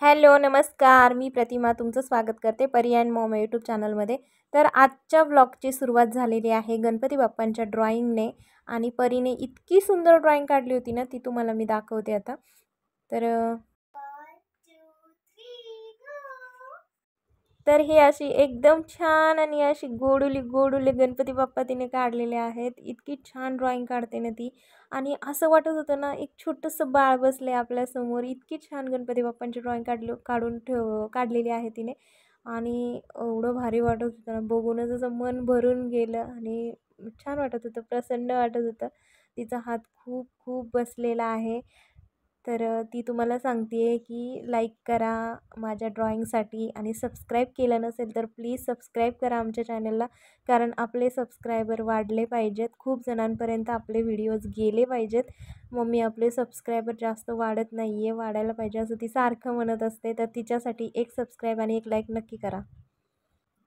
Hello नमस्कार, मी प्रतिमा तुमचं स्वागत करते परी अँड मॉम यूट्यूब चॅनलमध्ये. तर आजच्या ब्लॉगची सुरुवात झालेली आहे गणपती बाप्पांच्या ड्रॉइंगने. आणि परीने इतकी सुंदर ड्रॉइंग काढली होती ना, ती तुम्हाला मी दाखवते आता. तर तर ही अशी एकदम छान आणि अशी गोडुले गणपती बाप्पा तिने काढलेले आहेत. इतकी छान ड्रॉइंग काढते ना ती. आणि असं वाटत होतं ना, एक छोटंसं बाळ बसले आपल्यासमोर. इतकी छान गणपती बाप्पांची ड्रॉइंग काढलेली आहे तिने. आणि एवढं भारी वाटत होतं ना, बघूनच असं मन भरून गेलं आणि छान वाटत होतं, प्रसन्न वाटत होतं. तिचा हात खूप खूप बसलेला आहे. तर ती तुम्हाला सांगते आहे की लाईक करा माझ्या ड्रॉइंगसाठी आणि सबस्क्राईब केलं नसेल तर प्लीज सबस्क्राईब करा आमच्या चॅनलला. कारण आपले सबस्क्रायबर वाढले पाहिजेत, खूप जणांपर्यंत आपले व्हिडिओज गेले पाहिजेत. मम्मी आपले सबस्क्रायबर जास्त वाढत नाही आहे, वाढायला पाहिजे असं ती सारखं म्हणत असते. तर तिच्यासाठी एक सबस्क्राईब आणि एक लाईक नक्की करा.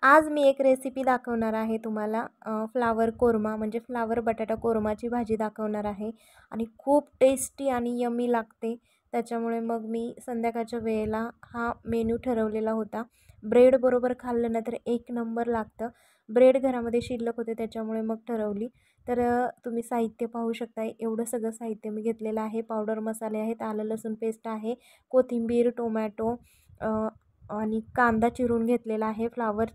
आज मी एक रेसिपी दाखवणार आहे तुम्हाला. फ्लावर कोरमा म्हणजे फ्लावर बटाटा कोरमाची भाजी दाखवणार आहे. आणि खूप टेस्टी आणि यम्मी लागते. त्याच्यामुळे मग मी संध्याकाळच्या वेळेला हा मेनू ठरवलेला होता. ब्रेडबरोबर खाल्लं ना तर एक नंबर लागतं. ब्रेड घरामध्ये शिल्लक होते त्याच्यामुळे मग ठरवली. तर तुम्ही साहित्य पाहू शकता. एवढं सगळं साहित्य मी घेतलेलं आहे. पावडर मसाले आहेत, आलं लसूण पेस्ट आहे, कोथिंबीर, टोमॅटो आणि कांदा चिरून घेतलेला आहे, फ्लावर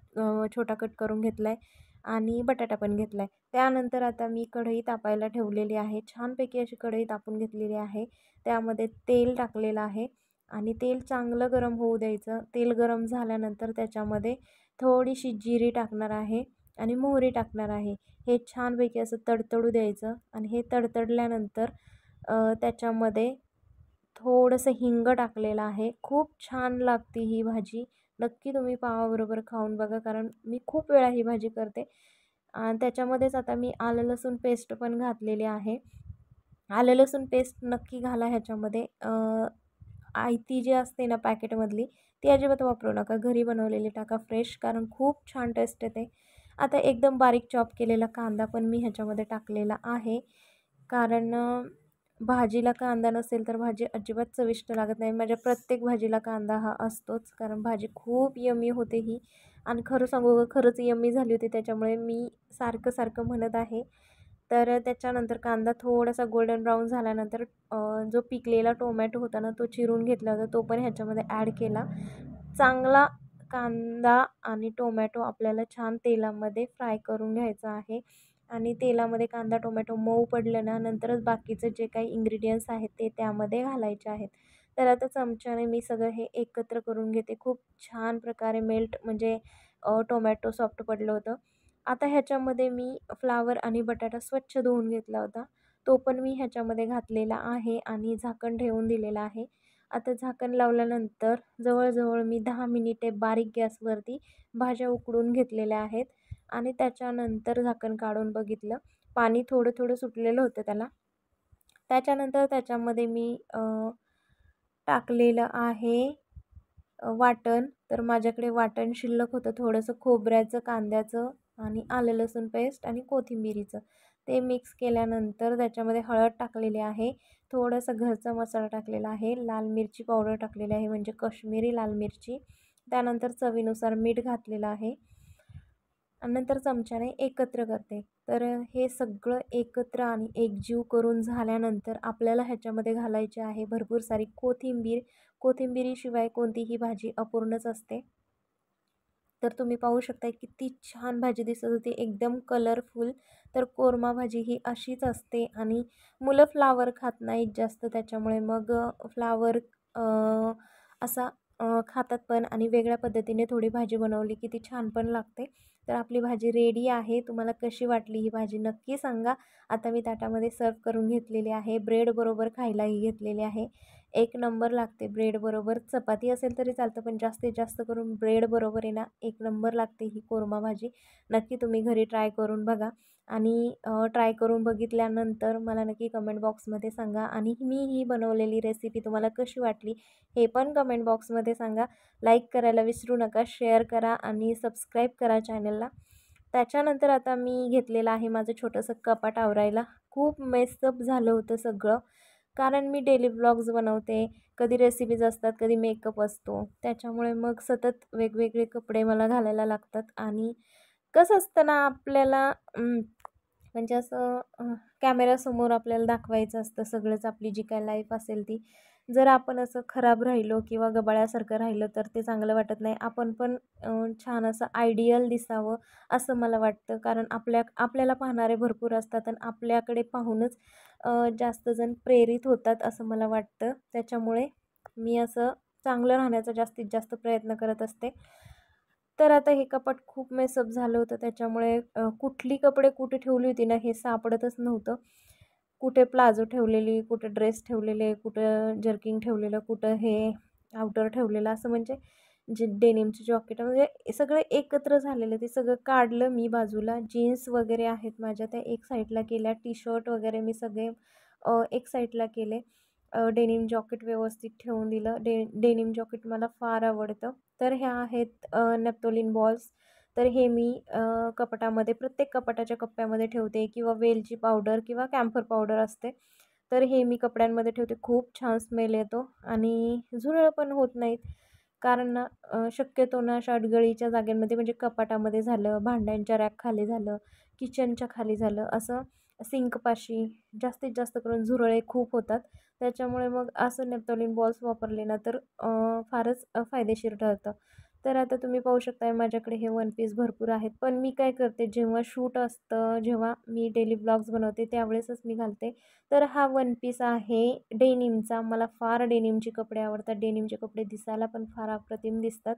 छोटा कट करून घेतला आहे आणि बटाटा पण घेतला आहे. त्यानंतर आता मी कढई तापायला ठेवलेली आहे. छानपैकी अशी कढई तापून घेतलेली आहे. त्यामध्ये तेल टाकलेलं आहे आणि तेल चांगलं गरम होऊ द्यायचं. तेल गरम झाल्यानंतर त्याच्यामध्ये थोडीशी जिरी टाकणार आहे आणि मोहरी टाकणार आहे. हे छानपैकी असं तडतडू द्यायचं आणि हे तडतडल्यानंतर त्याच्यामध्ये थोडंसं हिंग टाकलेलं आहे. खूप छान लागते ही भाजी. नक्की तुम्ही पावाबरोबर खाऊन बघा, कारण मी खूप वेळा ही भाजी करते. आणि त्याच्यामध्येच आता मी आलं लसूण पेस्ट पण घातलेली आहे. आलं लसूण पेस्ट नक्की घाला ह्याच्यामध्ये. आयती जी असते ना पॅकेटमधली ती अजिबात वापरू नका. घरी बनवलेली टाका फ्रेश, कारण खूप छान टेस्ट येते. आता एकदम बारीक चॉप केलेला कांदा पण मी ह्याच्यामध्ये टाकलेला आहे. कारण भाजीला कांदा नसेल तर भाजी अजिबात चविष्ट लागत नाही. माझ्या प्रत्येक भाजीला कांदा हा असतोच, कारण भाजी खूप यम्मी होते ही. आणि खरं सांगू का, खरंच यम्मी झाली होती, त्याच्यामुळे मी सारखं सारखं म्हणत आहे. तर त्याच्यानंतर कांदा थोडासा गोल्डन ब्राऊन झाल्यानंतर जो पिकलेला टोमॅटो होता ना, तो चिरून घेतला होता, तो पण ह्याच्यामध्ये ॲड केला. चांगला कांदा आणि टोमॅटो आपल्याला छान तेलामध्ये फ्राय करून घ्यायचा आहे. आणि तेलामध्ये कांदा टोमॅटो मऊ पडलं ना, नंतरच बाकीचं जे काही इंग्रेडियंट्स आहेत ते त्यामध्ये घालायचे आहेत. तर आता चमच्याने मी सगळं हे एकत्र करून घेते. खूप छान प्रकारे मेल्ट म्हणजे टोमॅटो सॉफ्ट पडलं होतं. आता ह्याच्यामध्ये मी फ्लावर आणि बटाटा स्वच्छ धुवून घेतला होता, तो पण मी ह्याच्यामध्ये घातलेला आहे आणि झाकण ठेवून दिलेलं आहे. आता झाकण लावल्यानंतर जवळजवळ मी 10 मिनिटे बारीक गॅसवरती भाज्या उकडून घेतलेल्या आहेत. आणि त्याच्यानंतर झाकण काढून बघितलं, पाणी थोडं थोडं सुटलेलं होतं त्याला. त्याच्यानंतर त्याच्यामध्ये मी टाकलेलं आहे वाटण. तर माझ्याकडे वाटण शिल्लक होतं थोडंसं खोबऱ्याचं, कांद्याचं आणि आलं लसूण पेस्ट आणि कोथिंबिरीचं. ते मिक्स केल्यानंतर त्याच्यामध्ये हळद टाकलेली आहे, थोडंसं घरचा मसाला टाकलेला आहे, लाल मिरची पावडर टाकलेली आहे म्हणजे काश्मीरी लाल मिरची. त्यानंतर चवीनुसार मीठ घातलेलं आहे आणि नंतर चमच्याने एकत्र करते. तर हे सगळं एकत्र आणि एकजीव करून झाल्यानंतर आपल्याला ह्याच्यामध्ये घालायचे आहे भरपूर सारी कोथिंबीर. कोथिंबिरीशिवाय कोणतीही भाजी अपूर्णच असते. तर तुम्ही पाहू शकता किती छान भाजी दिसत होती, एकदम कलरफुल. तर कोरमा भाजी ही अशीच असते आणि मुलं फ्लावर खात नाहीत जास्त, त्याच्यामुळे मग फ्लावर असा खातात पण, आणि वेगळ्या पद्धतीने थोडी भाजी बनवली की ती छान पण लागते. तर आपली भाजी रेडी आहे. तुम्हाला कशी वाटली ही भाजी नक्की सांगा. आता मी ताटामध्ये सर्व करून घेतलेली आहे. ब्रेडबरोबर खायलाही घेतलेली आहे. एक नंबर लागते ब्रेडबरोबर. चपाती असेल तरी चालतं, पण जास्तीत जास्त करून ब्रेडबरोबर आहे ना, एक नंबर लागते ही कोरमा भाजी. नक्की तुम्ही घरी ट्राय करून बघा. आणि ट्राय करून बघितल्यानंतर मला नक्की कमेंट बॉक्समध्ये सांगा. आणि मी ही बनवलेली रेसिपी तुम्हाला कशी वाटली हे पण कमेंट बॉक्समध्ये सांगा. लाईक करायला विसरू नका, शेअर करा आणि सबस्क्राईब करा चॅनलला. त्याच्यानंतर आता मी घेतलेलं आहे माझं छोटंसं कपाट आवरायला. खूप मेसअप झालं होतं सगळं, कारण मी डेली व्लॉग्स बनवते, कधी रेसिपीज असतात, कधी मेकअप असतो. त्याच्यामुळे मग सतत वेगवेगळे कपडे मला घालायला लागतात. आणि कसं असतं ना आपल्याला म्हणजे असं कॅमेऱ्यासमोर आपल्याला दाखवायचं असतं सगळंच, आपली जी काय लाईफ असेल ती. जर आपण असं खराब राहिलो किंवा गबाळ्यासारखं राहिलं तर ते चांगलं वाटत नाही. आपण पण छान असं आयडियल दिसावं असं मला वाटतं. कारण आपल्याला पाहणारे भरपूर असतात आणि आपल्याकडे पाहूनच जास्त जण प्रेरित होतात असं मला वाटतं. त्याच्यामुळे मी असं चांगलं राहण्याचा जास्तीत जास्त प्रयत्न करत असते. तर आता हे कपाट खूप मेसअप झालं होतं, त्याच्यामुळे कुठली कपडे कुठे ठेवली होती ना हे सापडतच नव्हतं. कुठे प्लाझो ठेवलेली, कुठे ड्रेस ठेवलेले, कुठं जर्किंग ठेवलेलं, कुठं हे आउटर ठेवलेलं, असं म्हणजे जे डेनिमचे जॉकेट म्हणजे हे सगळं एकत्र झालेलं. ते सगळं काढलं मी बाजूला. जीन्स वगैरे आहेत माझ्या त्या एक साईडला केल्या. टी शर्ट वगैरे मी सगळे एक साईडला केले. डेनिम जॉकेट व्यवस्थित ठेवून दिलं. डेनिम जॉकेट मला फार आवडतं. तर ह्या आहेत नेप्टोलिन बॉल्स. तर हे मी कपाटामध्ये प्रत्येक कपाटाच्या कप्प्यामध्ये ठेवते, किंवा वेलची पावडर किंवा कॅम्फर पावडर असते. तर हे मी कपड्यांमध्ये ठेवते. खूप छान स्मेल येतो आणि झुरळ पण होत नाहीत. कारण ना शक्यतो ना अशा अडगळीच्या जागांमध्ये म्हणजे कपाटामध्ये झालं, भांड्यांच्या रॅक खाली झालं, किचनच्या खाली झालं, असं सिंकपाशी जास्तीत जास्त करून झुरळे खूप होतात. त्याच्यामुळे मग असं नेप्टोलिन बॉल्स वापरले ना तर फारच फायदेशीर ठरतं. तर आता तुम्ही पाहू शकता माझ्याकडे हे वन पीस भरपूर आहेत. पण मी काय करते, जेव्हा शूट असतं, जेव्हा मी डेली ब्लॉग्स बनवते त्यावेळेसच मी घालते. तर हा वन पीस आहे डेनिमचा. मला फार डेनिमचे कपडे आवडतात. डेनिमचे कपडे दिसायला पण फार अप्रतिम दिसतात.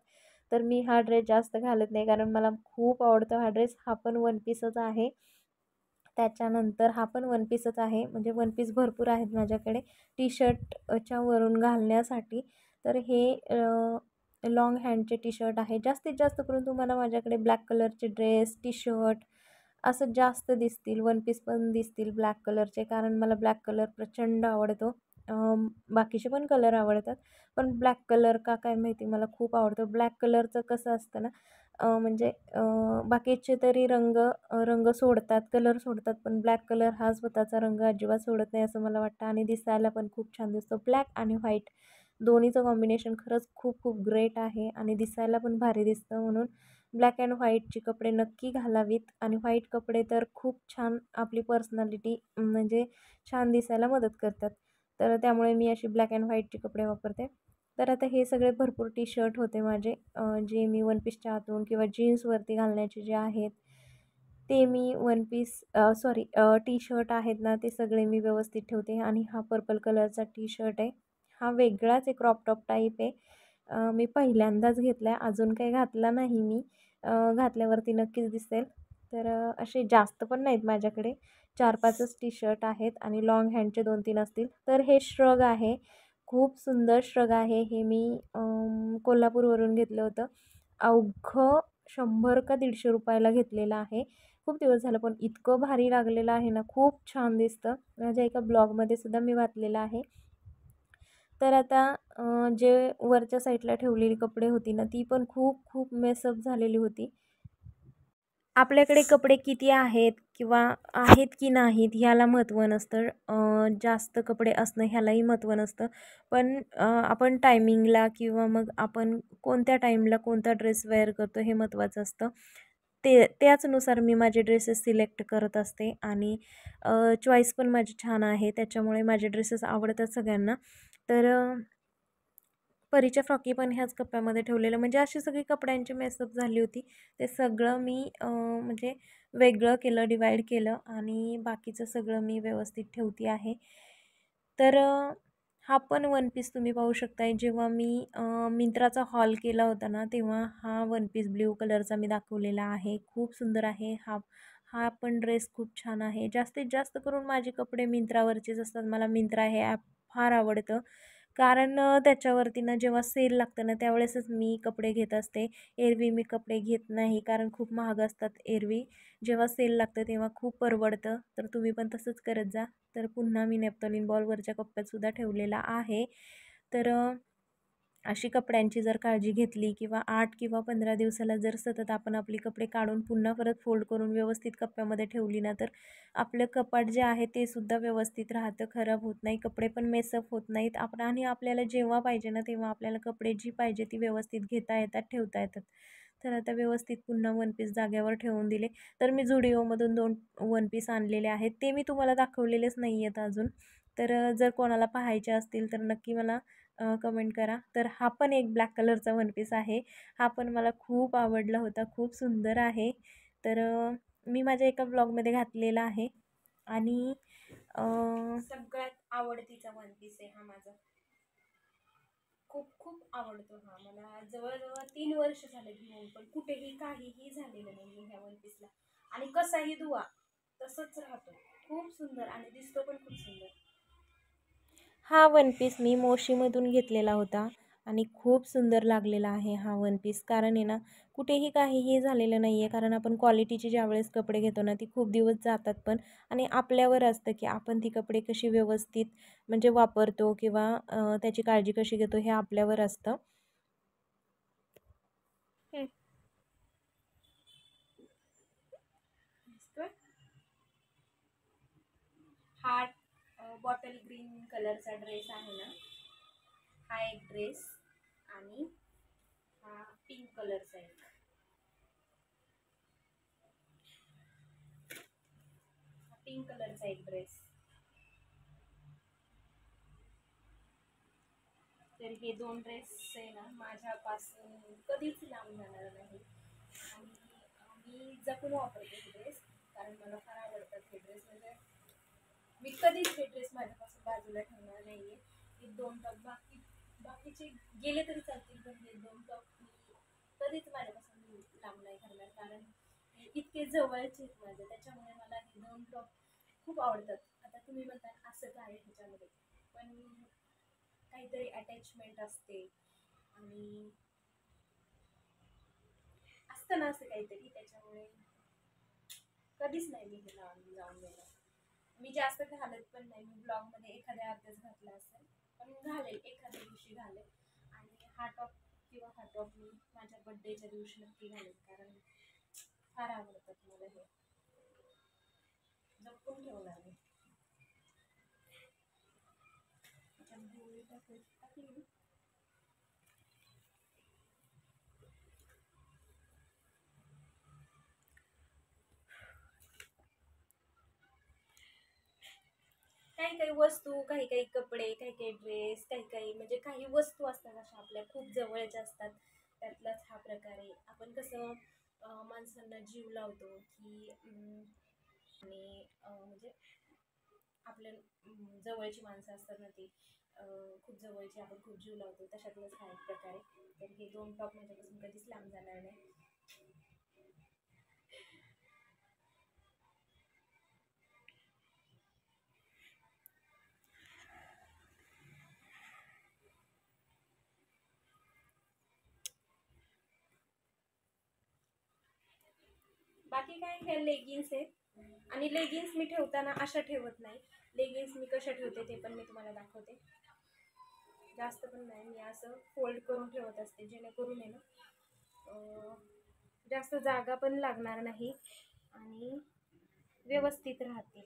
तर मी हा ड्रेस जास्त घालत नाही कारण मला खूप आवडतो हा ड्रेस. हा पण वन पीसच आहे. त्याच्यानंतर हा पण वन पीसच आहे. म्हणजे वन पीस भरपूर आहेत माझ्याकडे टी शर्टच्या वरून घालण्यासाठी. तर हे लाँग हँडचे टी शर्ट आहे. जास्तीत जास्त करून तुम्हाला माझ्याकडे ब्लॅक कलरचे ड्रेस, टी शर्ट असं जास्त दिसतील. वन पीस पण दिसतील ब्लॅक कलरचे, कारण मला ब्लॅक कलर प्रचंड आवडतो. बाकीचे पण कलर आवडतात, पण ब्लॅक कलर का काय माहिती मला खूप आवडतो. ब्लॅक कलरचं कसं असतं ना, म्हणजे बाकीचे तरी रंग सोडतात, कलर सोडतात, पण ब्लॅक कलर हा स्वतःचा रंग अजिबात सोडत नाही असं मला वाटतं. आणि दिसायला पण खूप छान दिसतो. ब्लॅक आणि व्हाईट दोन्हीचं कॉम्बिनेशन खरंच खूप खूप ग्रेट आहे आणि दिसायला पण भारी दिसतं. म्हणून ब्लॅक अँड व्हाईटची कपडे नक्की घालावीत. आणि व्हाईट कपडे तर खूप छान आपली पर्सनॅलिटी म्हणजे छान दिसायला मदत करतात. तर त्यामुळे मी अशी ब्लॅक अँड व्हाईटचे कपडे वापरते. तर आता हे सगळे भरपूर टी शर्ट होते माझे, जे मी वन पीसच्या आतून किंवा जीन्सवरती घालण्याचे जे आहेत ते मी one piece sorry T shirt आहेत ना ते सगळे मी व्यवस्थित ठेवते. आणि हा पर्पल कलरचा टी शर्ट आहे. हा वेगळाच एक क्रॉप टॉप टाईप आहे. मी पहिल्यांदाच घेतला आहे, अजून काही घातला नाही मी. घातल्यावरती नक्कीच दिसेल. तर असे जास्त पण नाहीत माझ्याकडे, 4-5च टी शर्ट आहेत आणि लाँग हँडचे 2-3 असतील. तर हे श्रग आहे, खूप सुंदर श्रग आहे. हे मी कोल्हापूरवरून घेतलं होतं. अवघं 100 का 150 रुपयाला घेतलेलं आहे. खूप दिवस झालं, पण इतकं भारी लागलेलं आहे ना, खूप छान दिसतं. माझ्या एका ब्लॉगमध्ये सुद्धा मी घातलेलं आहे. तर आता जे वरच्या साईडला ठेवलेली कपडे होती ना ती पण खूप खूप मेसअप झालेली होती. आपल्याकडे कपडे किती आहेत किंवा आहेत की नाहीत ह्याला महत्त्व नसतं. जास्त कपडे असणं ह्यालाही महत्त्व नसतं. पण आपण टायमिंगला किंवा मग आपण कोणत्या टाईमला कोणता ड्रेस वेअर करतो हे महत्त्वाचं असतं. त्याचनुसार मी माझे ड्रेसेस सिलेक्ट करत असते. आणि चॉईस पण माझी छान आहे, त्याच्यामुळे माझे ड्रेसेस आवडतात सगळ्यांना. तर परीच्या फ्रॉकी पण ह्याच कप्प्यामध्ये ठेवलेलं, म्हणजे अशी सगळी कपड्यांची मेसअप झाली होती. ते सगळं मी म्हणजे वेगळं केलं, डिवाईड केलं आणि बाकीचं सगळं मी व्यवस्थित ठेवते आहे. तर हा पण वन पीस तुम्ही पाहू शकताय. जेव्हा मी मिंत्राचा हॉल केला होता ना तेव्हा हा वन पीस ब्ल्यू कलरचा मी दाखवलेला आहे. खूप सुंदर आहे. हा हा पण ड्रेस खूप छान आहे. जास्तीत जास्त करून माझे कपडे मिंत्रावरचेच असतात. मला मिंत्रा हे ॲप फार आवडतं. कारण त्याच्यावरती ना जेव्हा सेल लागतं ना त्यावेळेसच मी कपडे घेत असते. एरवी मी कपडे घेत नाही, कारण खूप महाग असतात एरवी. जेव्हा सेल लागतं तेव्हा खूप परवडतं. तर तुम्ही पण तसंच करत जा. तर पुन्हा मी नेप्टोलिन बॉलवरच्या कप्प्यातसुद्धा ठेवलेला आहे. तर अशी कपड्यांची जर काळजी घेतली किंवा 8 किंवा 15 दिवसाला जर सतत आपण आपली कपडे काढून पुन्हा परत फोल्ड करून व्यवस्थित कप्प्यामध्ये ठेवली ना, तर आपलं कपाट जे आहे ते सुद्धा व्यवस्थित राहतं, खराब होत नाही, कपडे पण मेसअप होत नाहीत. आणि आपल्याला जेव्हा पाहिजे ना तेव्हा आपल्याला कपडे जी पाहिजे ती व्यवस्थित घेता येतात, ठेवता येतात. तर आता व्यवस्थित पुन्हा वन पीस जागेवर ठेवून दिले. तर मी झुडिओमधून 2 वन पीस आणलेले आहेत. ते मी तुम्हाला दाखवलेलेच नाही आहेत अजून. तर जर कोणाला पाहायचे असतील तर नक्की मला कमेंट करा. तर हा पण एक ब्लॅक कलरचा वन पीस आहे. हा पण मला खूप आवडला होता. खूप सुंदर आहे. तर मी माझ्या एका ब्लॉगमध्ये घातलेला आहे आणि सगळ्यात आवडतीचा वन पीस आहे हा माझा. खूप खूप आवडतो हा मला. जवळजवळ 3 वर्ष झाले घेऊन, पण कुठेही काहीही झालेलं नाही ह्या वन पीसला. आणि कसाही धुवा तसंच राहतो. खूप सुंदर आणि दिसतो पण खूप सुंदर. हा वन पीस मी मोशीमधून घेतलेला होता आणि खूप सुंदर लागलेला आहे हा वन पीस. कारण आहे ना कुठेही काहीही झालेलं नाही आहे. कारण आपण क्वालिटीचे ज्यावेळेस कपडे घेतो ना ती खूप दिवस जातात पण. आणि आपल्यावर असतं की आपण ती कपडे कशी व्यवस्थित म्हणजे वापरतो किंवा त्याची काळजी कशी घेतो हे आपल्यावर असतं. हं. हा बॉटल ग्रीन कलरचा ड्रेस आहे ना, हा एक ड्रेस आणि हा पिंक कलरचा एक, पिंक कलरचा एक ड्रेस. तर हे 2 ड्रेस आहे ना माझ्यापासून कधीच लांब जाणार नाही आणि मी जपून वापरते हे ड्रेस. कारण मला फार आवडतात हे ड्रेस. म्हणजे मी कधीच हे ड्रेस माझ्यापासून बाजूला ठेवणार नाही आहे. हे 2 टॉप बाकीचे गेले तरी चालतील, पण हे 2 टॉप मी कधीच माझ्यापासून लांब नाही करणार. कारण हे इतके जवळचे आहेत माझे, त्याच्यामुळे मला हे 2 टॉप खूप आवडतात. आता तुम्ही म्हणता असं काय ह्याच्यामध्ये, पण काहीतरी अटॅचमेंट असते आणि असतं ना असं काहीतरी, त्याच्यामुळे कधीच नाही मी हे लावून जाऊन देणार. मी जास्त घालत पण नाही. मी ब्लॉगमध्ये एखाद्या अर्धच घातला असेल, पण घालेल एखाद्या दिवशी घालेल. आणि हा टॉप किंवा हा टॉप मी माझ्या बड्डेच्या दिवशी नक्की घालेल. कारण फार आवडतात मला हे, जपून ठेवणार मी. टाकली. काही काही वस्तू, काही काही कपडे, काही काही ड्रेस, काही काही म्हणजे काही वस्तू असतात अशा आपल्या खूप जवळच्या असतात. त्यातलाच हा प्रकार आहे. आपण कसं माणसांना जीव लावतो की आणि म्हणजे आपल्या जवळची माणसं असतात ना ती खूप जवळची, आपण खूप जीव लावतो, तशातलाच हा एक प्रकार आहे. तर हे 2 टॉप माझ्यापासून कधीच लांब जाणार नाही. बाकी काय, हे लेगिन्स आहेत आणि लेगिन्स मी ठेवताना अशा ठेवत नाही. लेगिन्स मी कशा ठेवते ते पण मी तुम्हाला दाखवते. जास्त पण नाही, मी असं फोल्ड करून ठेवत असते जेणेकरून आहे ना जास्त जागा पण लागणार नाही आणि व्यवस्थित राहते.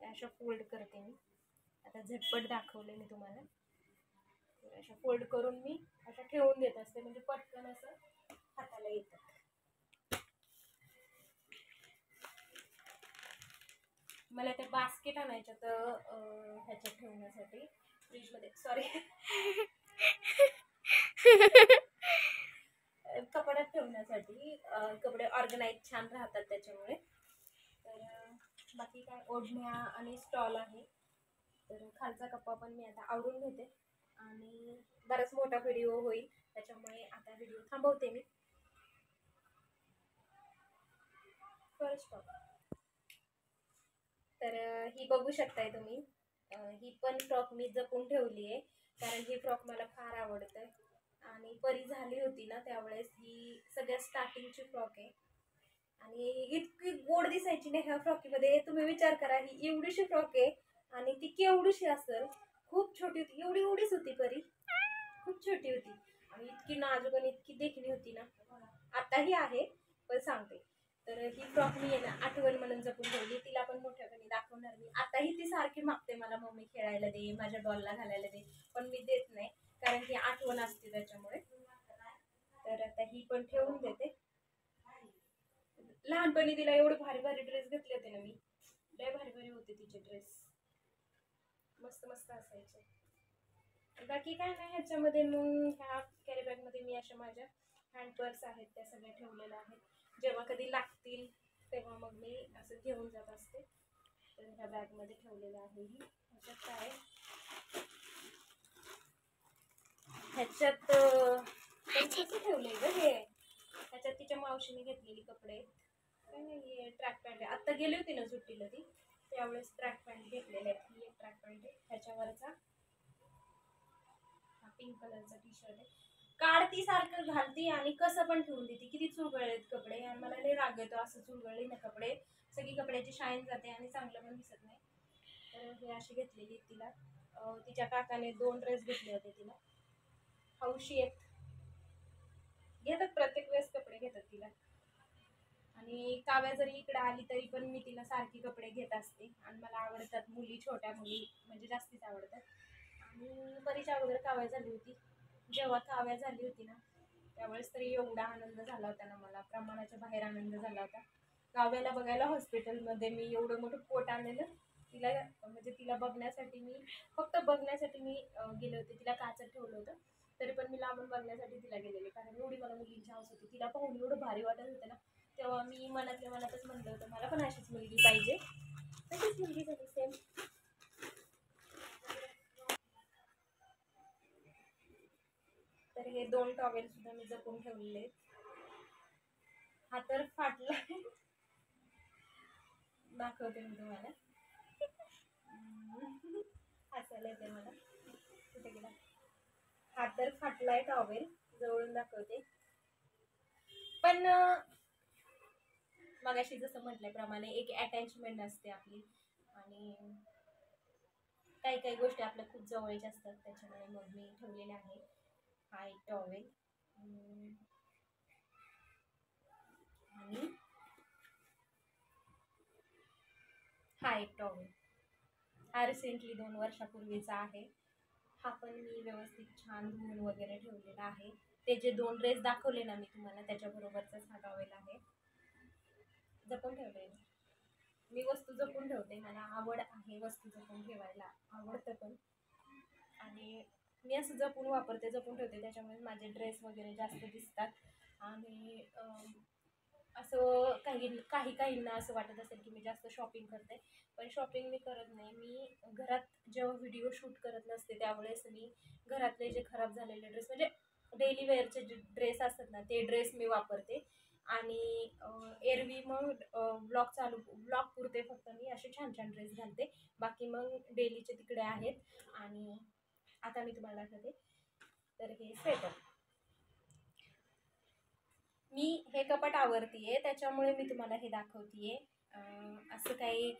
अशा फोल्ड करते मी. आता झटपट दाखवले मी तुम्हाला. अशा फोल्ड करून मी अशा ठेवून देत असते, म्हणजे पटकन असं हाताला येतं. मला ते बास्केट आणायचं तर ह्याच्यात ठेवण्यासाठी, फ्रीजमध्ये, सॉरी कपड्यात ठेवण्यासाठी. कपडे ऑर्गनाईज छान राहतात त्याच्यामुळे. तर बाकी काय, ओढण्या आणि स्टॉल आहे. तर खालचा कप्पा पण मी आता आवरून घेते आणि बराच मोठा व्हिडिओ होईल, त्याच्यामुळे आता व्हिडिओ थांबवते मी. First top. तर ही बघू शकताय तुम्ही. ही पण फ्रॉक मी जपून ठेवली आहे, कारण ही फ्रॉक मला फार आवडतं. आणि परी झाली होती ना त्यावेळेस ही सगळ्यात स्टार्टिंगची फ्रॉक आहे. आणि इतकी गोड दिसायची ना ह्या फ्रॉकीमध्ये, तुम्ही विचार करा, ही एवढीशी फ्रॉक आहे आणि ती केवढीशी असेल. खूप छोटी होती, एवढी एवढीच होती परी. खूप छोटी होती आणि इतकी नाजूक आणि इतकी देखणी होती ना, आताही आहे पण सांगते. तर ही फ्रॉक मी आहे ना आठवण म्हणून जपून ठेवली. तिला पण मोठ्यापणी दाखवणार मी. आताही ती सारखी मागते मला, मम्मी खेळायला दे, माझ्या डॉलला घालायला दे, पण मी देत नाही कारण की आठवण असते त्याच्यामुळे. तर आता ही पण ठेवून देते. लहानपणी तिला एवढे भारी भारी ड्रेस घेतले होते ना मी, लय भारी भारी होते तिचे ड्रेस, मस्त मस्त असायचे. बाकी काय नाही ह्याच्यामध्ये. मग ह्या कॅरी बॅगमध्ये मी अशा माझ्या हँड पर्स आहेत त्या सगळ्या ठेवलेल्या आहेत. जेव्हा कधी लागतील तेव्हा मग मी असं घेऊन जात असते. तर ह्या बॅगमध्ये ठेवलेलं आहे. ही ह्याच्यात काय ह्याच्यात कसं ठेवलंय ग हे, ह्याच्यात तिच्या मावशीने घेतलेली कपडे, काय नाही ट्रॅक पॅन्ट आहे. आत्ता गेली होती ना सुट्टीला ती, त्यावेळेस ट्रॅक पॅन्ट घेतलेले आहेत. ही एक ट्रॅक पॅन्ट आहे, ह्याच्यावरचा हा पिंक कलरचा टी शर्ट आहे. काढती सारखं घालती आणि कसं पण ठेवून देते. किती चुरगळलेत कपडे आणि मला लय राग येतो असं चुरगळले ना कपडे, सगळी कपड्याची शाईन जाते आणि चांगलं पण दिसत नाही. तर हे अशी घेतलेली तिला. तिच्या काकाने 2 ड्रेस घेतले होते तिला. हौशी आहेत, घेतात प्रत्येक वेळेस कपडे घेतात तिला. आणि काव्या जरी इकडे आली तरी पण मी तिला सारखी कपडे घेत असते आणि मला आवडतात मुली, छोट्या मुली म्हणजे जास्तीच आवडतात. आणि बरीच अगोदर काव्या झाली होती. जेव्हा काव्या झाली होती ना त्यावेळेस तरी एवढा आनंद झाला होता ना मला, प्रमाणाच्या बाहेर आनंद झाला होता. काव्याला बघायला हॉस्पिटलमध्ये मी एवढं मोठं पोट आणलेलं तिला, म्हणजे तिला बघण्यासाठी मी, फक्त बघण्यासाठी मी गेले होते. तिला काचत ठेवलं होतं तरी पण मी लांबून बघण्यासाठी तिला गेलेले, कारण एवढी मला मुलींची हौस होती. तिला पाहून एवढं भारी वाटत होतं ना, तेव्हा मी मनातल्या मनातच म्हणलं होतं मला पण अशीच मुलगी पाहिजे. तशीच मुलगी झाली सेम. तर हे 2 टॉवेल सुद्धा मी जपून ठेवलेले आहेत. हा तर फाटला, दाखवते मी तुम्हाला. हसायला येते मला. कुठे गेला? हा तर फाटलाय टॉवेल, जवळून दाखवते. पण मगाशी जसं म्हटल्याप्रमाणे एक अटॅचमेंट असते आपली आणि काही काही गोष्टी आपल्या खूप जवळच्या असतात, त्याच्यामुळे मग मी ठेवलेले आहे. हा एक टॉवेल आणि हा एक टॉवेल. हा रिसेंटली 2 वर्षापूर्वीचा आहे. हा पण मी व्यवस्थित छान धुवून वगैरे ठेवलेला आहे. ते जे 2 ड्रेस दाखवले ना मी तुम्हाला त्याच्याबरोबरचाच हा टॉवेल आहे, जपून ठेवले. मी वस्तू जपून ठेवते, मला आवड आहे वस्तू जपून ठेवायला, आवडतं पण. आणि मी असं जपून वापरते, जपून ठेवते, त्याच्यामुळे माझे ड्रेस वगैरे जास्त दिसतात. आणि असं काही काहींना असं वाटत असेल की मी जास्त शॉपिंग करते, पण शॉपिंग मी करत नाही. मी घरात जेव्हा व्हिडिओ शूट करत नसते त्यावेळेस मी घरातले जे खराब झालेले ड्रेस, म्हणजे डेली वेअरचे जे ड्रेस असतात ना ते ड्रेस मी वापरते. आणि एरवी मग ब्लॉग पुरते फक्त मी असे छान छान ड्रेस घालते, बाकी मग डेलीचे तिकडे आहेत. आणि आता मी तुम्हाला दाखवते. तर हे स्वेटर, मी हे कपाट आवरतीये त्याच्यामुळे मी तुम्हाला हे दाखवतीये. असं काही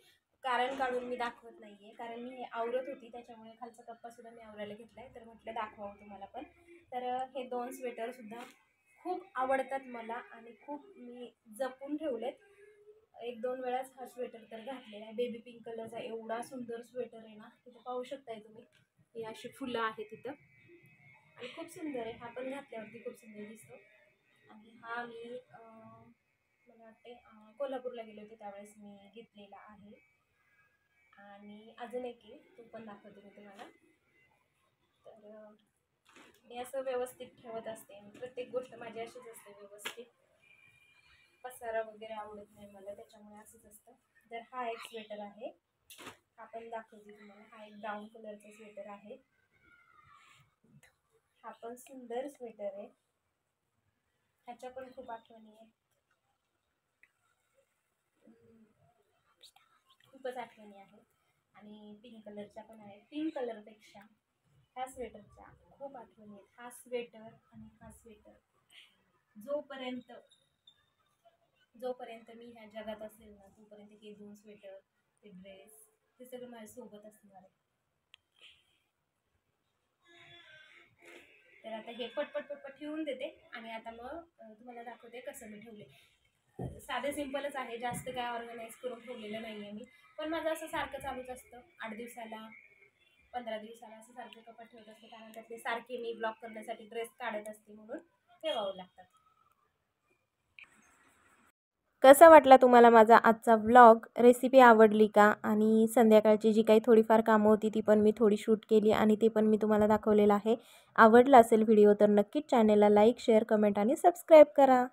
कारण काढून मी दाखवत नाहीये, कारण मी हे आवरत होती त्याच्यामुळे खालचा कप्पा सुद्धा मी आवरायला घेतलाय, तर म्हटलं दाखवावं तुम्हाला पण. तर हे 2 स्वेटर सुद्धा खूप आवडतात मला आणि खूप मी जपून ठेवलेत. 1-2 वेळाच हा स्वेटर तर घातलेला आहे. बेबी पिंक कलरचा एवढा सुंदर स्वेटर आहे ना, तिथं पाहू शकताय तुम्ही. ही अशी फुलं आहेत तिथं आणि खूप सुंदर आहे. हा पण घातल्यावरती खूप सुंदर दिसतो. आणि हा मी मला वाटते कोल्हापूरला गेले होते त्यावेळेस मी घेतलेला आहे. आणि अजून एक आहे, तो पण दाखवते मी तुम्हाला. तर मी असं व्यवस्थित ठेवत असते, प्रत्येक गोष्ट माझी अशीच असते व्यवस्थित. पसारा वगैरे आवडत नाही मला, त्याच्यामुळे असंच असतं. तर हा एक स्वेटर आहे, हा पण दाखवते तुम्हाला. हा एक ब्राऊन कलरचा स्वेटर आहे, हा पण सुंदर स्वेटर आहे. ह्याच्या पण खूप आठवणी आहे, खूपच आठवणी आहेत. आणि पिंक कलरच्या पण आहेत. पिंक कलरपेक्षा ह्या स्वेटरच्या खूप आठवणी आहेत. हा स्वेटर आणि हा स्वेटर जोपर्यंत जोपर्यंत मी ह्या जगात असेल ना तोपर्यंत हे 2 स्वेटर, ते ड्रेस, हे सगळं माझ्यासोबत असणार आहे. तर आता हे पटपट ठेवून देते आणि आता मग तुम्हाला दाखवते कसं मी ठेवले. साधे सिंपलच आहे, जास्त काय ऑर्गनाईज करून ठेवलेलं नाही आहे मी, पण माझं असं सारखं चालूच असतं. 8 दिवसाला 15 दिवसाला असं सारखे कपाट ठेवत असते, कारण त्यातले सारखे मी ब्लॉक करण्यासाठी ड्रेस काढत असते म्हणून ठेवावं लागतात. कसा वाटला तुम्हाला माझा आजचा व्लॉग? रेसिपी आवडली का? आणि संध्याकाळची जी काही थोडीफार कामं होती ती पण मी थोडी शूट केली आणि ते पण मी तुम्हाला दाखवलेलं आहे. आवडला असेल व्हिडिओ तर नक्कीच चॅनेलला लाईक, शेअर, कमेंट आणि सबस्क्राईब करा.